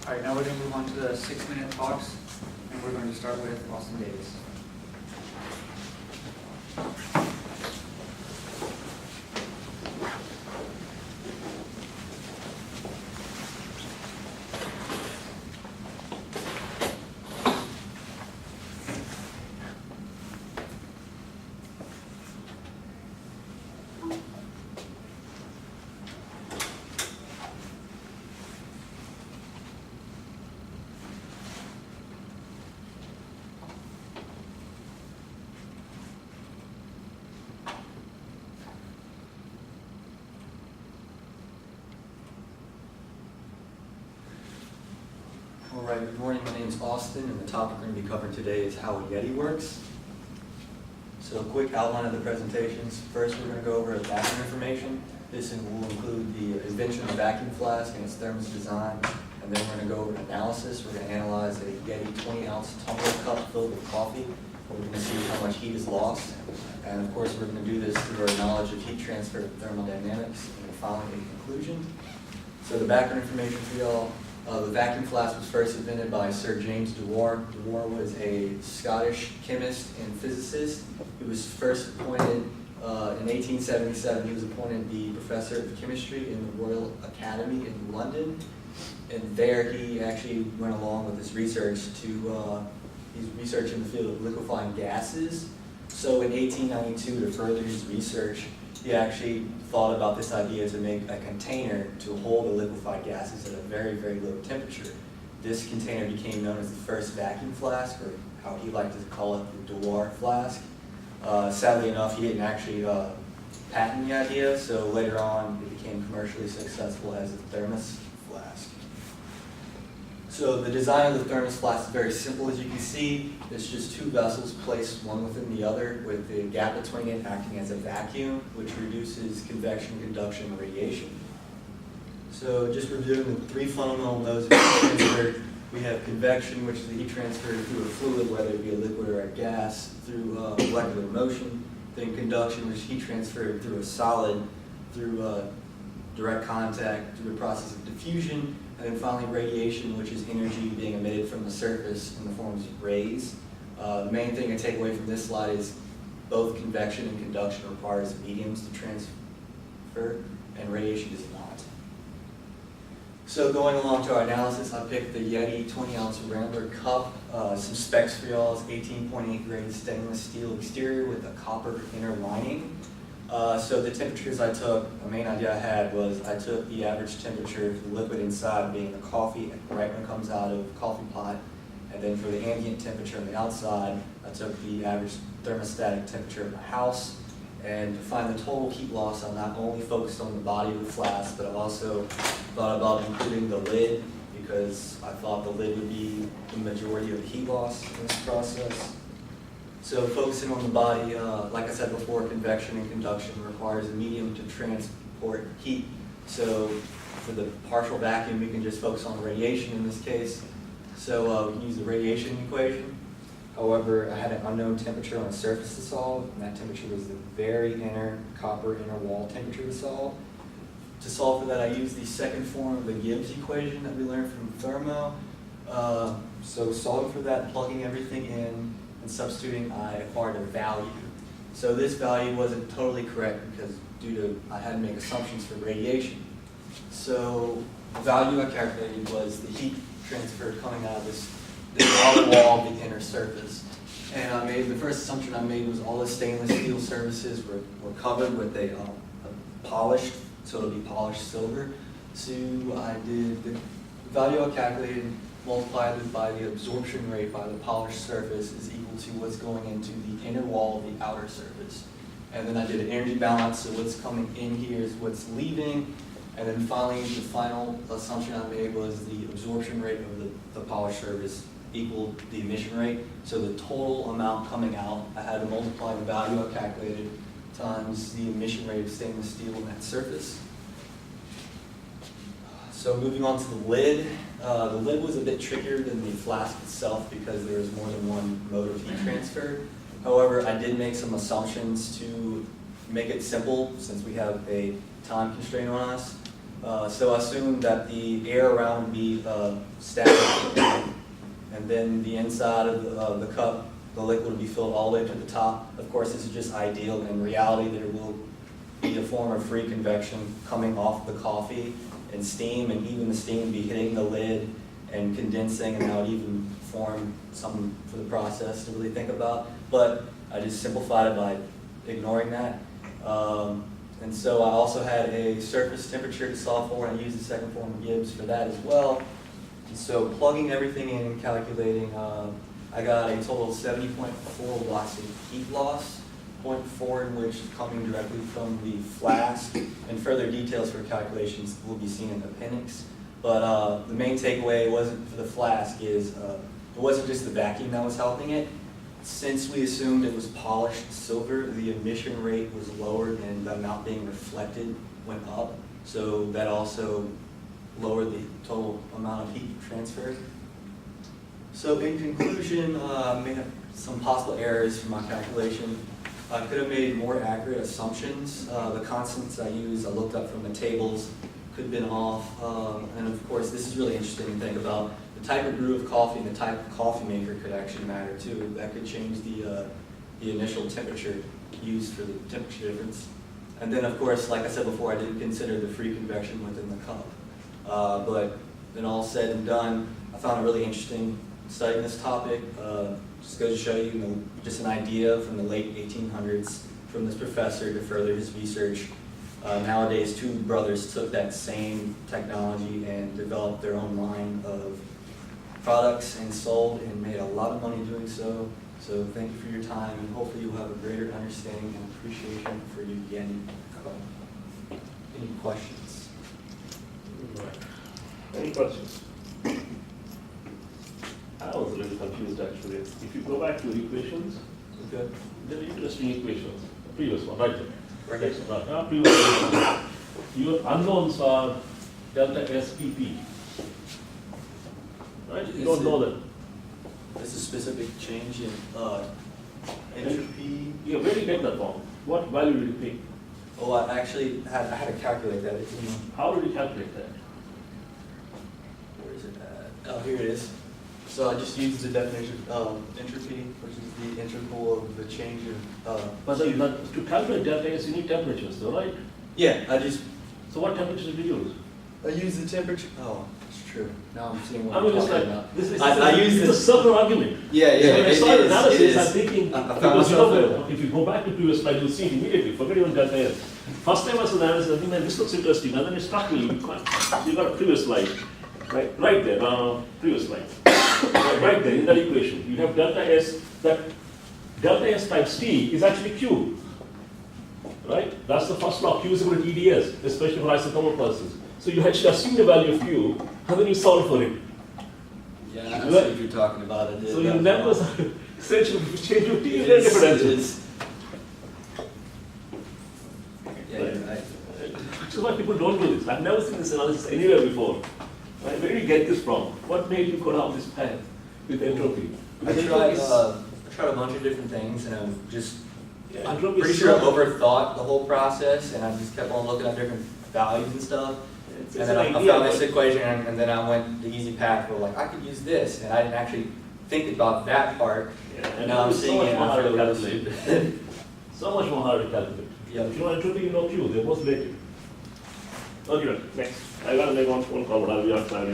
All right, now we're going to move on to the 6-minute talks, and we're going to start with Austin Davis. All right, good morning. My name is Austin, and the topic we're going to be covering today is how a Yeti works. So a quick outline of the presentations. First, we're going to go over background information. This will include the invention of the vacuum flask and its thermos design. And then we're going to go over an analysis. We're going to analyze a Yeti 20-ounce tumbler cup filled with coffee. We're going to see how much heat is lost. And of course, we're going to do this through our knowledge of heat transfer and thermodynamics, and finally a conclusion. So the background information for y'all. The vacuum flask was first invented by Sir James Dewar. Dewar was a Scottish chemist and physicist. He was first appointed in 1877. He was appointed the professor of chemistry in the Royal Academy in London. And there he actually went along with his research to, he's researching the field of liquefying gases. So in 1892, to further his research, he actually thought about this idea to make a container to hold the liquefied gases at a very, very low temperature. This container became known as the first vacuum flask, or how he liked to call it, the Dewar flask. Sadly enough, he didn't actually patent the idea, so later on it became commercially successful as a thermos flask. So the design of the thermos flask is very simple, as you can see. It's just two vessels placed one within the other, with the gap between it acting as a vacuum, which reduces convection, conduction, and radiation. So just reviewing the three fundamental modes of heat transfer, we have convection, which is the heat transfer through a fluid, whether it be a liquid or a gas, through molecular motion. Then conduction, which is heat transfer through a solid, through direct contact, through the process of diffusion. And then finally radiation, which is energy being emitted from the surface in the forms of rays. The main thing to take away from this slide is both convection and conduction requires mediums to transfer, and radiation does not. So going along to our analysis, I picked the Yeti 20-ounce Rambler cup. Some specs for y'all is 18.8 grade stainless steel exterior with a copper inner lining. So the temperatures I took, the main idea I had was I took the average temperature of the liquid inside being the coffee right when it comes out of the coffee pot, and then for the ambient temperature on the outside, I took the average thermostatic temperature of the house. And to find the total heat loss, I not only focused on the body of the flask, but I also thought about including the lid, because I thought the lid would be the majority of the heat loss in this process. So focusing on the body, like I said before, convection and conduction requires a medium to transport heat. So for the partial vacuum, we can just focus on radiation in this case. So we can use the radiation equation. However, I had an unknown temperature on the surface to solve, and that temperature was the very inner copper inner wall temperature to solve. To solve for that, I used the second form of the Gibbs equation that we learned from thermo. So solving for that, plugging everything in, and substituting, I acquired a value. So this value wasn't totally correct because I had to make assumptions for radiation. So the value I calculated was the heat transfer coming out of this outer wall of the inner surface. And the first assumption I made was all the stainless steel surfaces were covered with a polished, so it'll be polished silver. So I did the value I calculated, multiplied it by the absorption rate by the polished surface is equal to what's going into the inner wall of the outer surface. And then I did an energy balance, so what's coming in here is what's leaving. And then finally, the final assumption I made was the absorption rate of the polished surface equaled the emission rate. So the total amount coming out, I had to multiply the value I calculated times the emission rate of stainless steel on that surface. So moving on to the lid. The lid was a bit trickier than the flask itself because there was more than one mode of heat transfer. However, I did make some assumptions to make it simple since we have a time constraint on us. So I assumed that the air around would be static, and then the inside of the cup, the liquid would be filled all the way to the top. Of course, this is just ideal. In reality, there will be a form of free convection coming off the coffee and steam, and even the steam would be hitting the lid and condensing, and that would even form something for the process to really think about. But I just simplified it by ignoring that. And so I also had a surface temperature to solve for, and I used the second form of Gibbs for that as well. And so plugging everything in and calculating, I got a total of 70.4 watts of heat loss, 0.4 in which is coming directly from the flask, and further details for calculations will be seen in the appendix. But the main takeaway wasn't for the flask is it wasn't just the vacuum that was helping it. Since we assumed it was polished silver, the emission rate was lowered and the amount being reflected went up. So that also lowered the total amount of heat transferred. So in conclusion, I made some possible errors from my calculation. I could have made more accurate assumptions. The constants I used, I looked up from the tables, could have been off. And of course, this is really interesting to think about. The type of brew of coffee and the type of coffee maker could actually matter too. That could change the initial temperature used for the temperature difference. And then of course, like I said before, I didn't consider the free convection within the cup. But then all said and done, I found it really interesting studying this topic. Just goes to show you, just an idea from the late 1800s from this professor to further his research. Nowadays, two brothers took that same technology and developed their own line of products and sold and made a lot of money doing so. So thank you for your time, and hopefully you'll have a greater understanding and appreciation for your Yeti cup. Any questions? Right. Any questions? I was a little confused actually. If you go back to the equations, Good. there are interesting equations. The previous one, right there. Right. Yes, right. Previous one. Your unknowns are delta SPP. Right? You don't know that. This is specific change in entropy. Yeah, where do you get that from? What value did you pick? Oh, I actually I had to calculate that. It's in, How did you calculate that? where is it at? Oh, here it is. So I just used the definition of entropy, which is the integral of the change of. But to calculate delta S, you need temperatures, though, right? Yeah, I just So what temperature did you use? I use the temperature. Oh, it's true. Now I'm seeing what I mean, I'm it's talking like, about. this is I use it's a this. circular argument. Yeah, yeah, So when I saw the analysis, it I'm is. thinking, I found because myself if you go back to previous slide, you'll see it immediately, forget even delta S. First time I saw the analysis, I think, man, this looks interesting, and then it struck me, you got a previous slide, right there, previous slide. Right there, in that equation, you have delta S, that delta S times T is actually Q. Right? That's the first law, Q is equal to EDS, especially for isothermal pulses. So you actually assume the value of Q, and then you solve for it. Yeah, I see what you're talking about. I did. So your numbers are essentially, if you change your T, you It get is. differences. Yeah, you're right. Which is why people don't do this. I've never seen this analysis anywhere before. Right? Where did you get this from? What made you go down this path with entropy? I Because tried entropy is- a bunch of different things, and I'm just. yeah, I'm entropy is pretty sure I so- overthought the whole process, and I just kept on looking at different values and stuff. It's And an then I idea, found this but- equation, and then I went the easy path where like I could use this, and I didn't actually think about that part. Yeah, And now I'm it's so seeing much it, more and I hard feel to a little calculate. stupid. So much more hard to calculate. Yeah. If you know entropy, you know Q, they're both related. Okay, next. I got to make one phone call, but I'll be outside.